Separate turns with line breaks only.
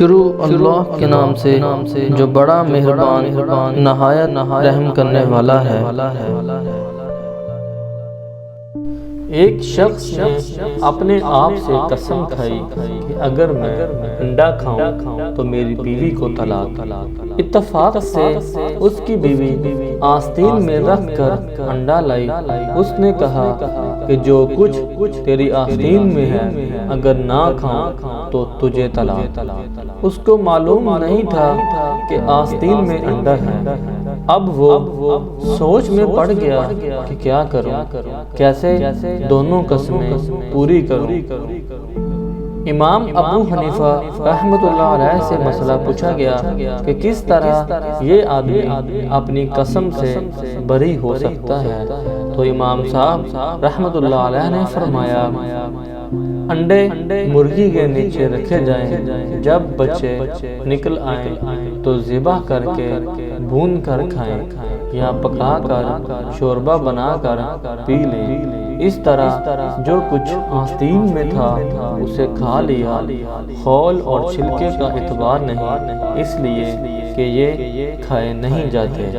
شروع اللہ کے نام سے جو بڑا مہربان نہایت رحم کرنے والا ہے۔ ایک شخص نے اپنے آپ سے قسم کھائی کہ اگر میں انڈا کھاؤں تو میری بیوی کو طلاق۔ اتفاق سے اس کی بیوی آستین میں رکھ کر انڈا لائی۔ اس نے کہا کہ جو کچھ تیری آستین میں ہے اگر نہ کھاؤں تو تجھے طلاق۔ اس کو معلوم نہیں تھا کہ آستین میں انڈا ہے۔ اب وہ سوچ میں پڑ گیا کہ کیا کروں، کیسے دونوں قسمیں پوری کروں۔ امام ابو حنیفہ رحمۃ اللہ علیہ سے مسئلہ پوچھا گیا کہ کس طرح یہ آدمی اپنی قسم سے بری ہو سکتا ہے، تو امام صاحب رحمۃ اللہ علیہ نے فرمایا انڈے مرغی کے نیچے رکھے جائیں، جب بچے نکل آئیں تو ذبح کر کے بھون کر کھائیں یا پکا کر شوربہ بنا کر پی لیں۔ اس طرح جو کچھ آستین میں تھا اسے کھا لیا۔ خول اور چھلکے کا اعتبار نہیں، اس لیے کہ یہ کھائے نہیں جاتے۔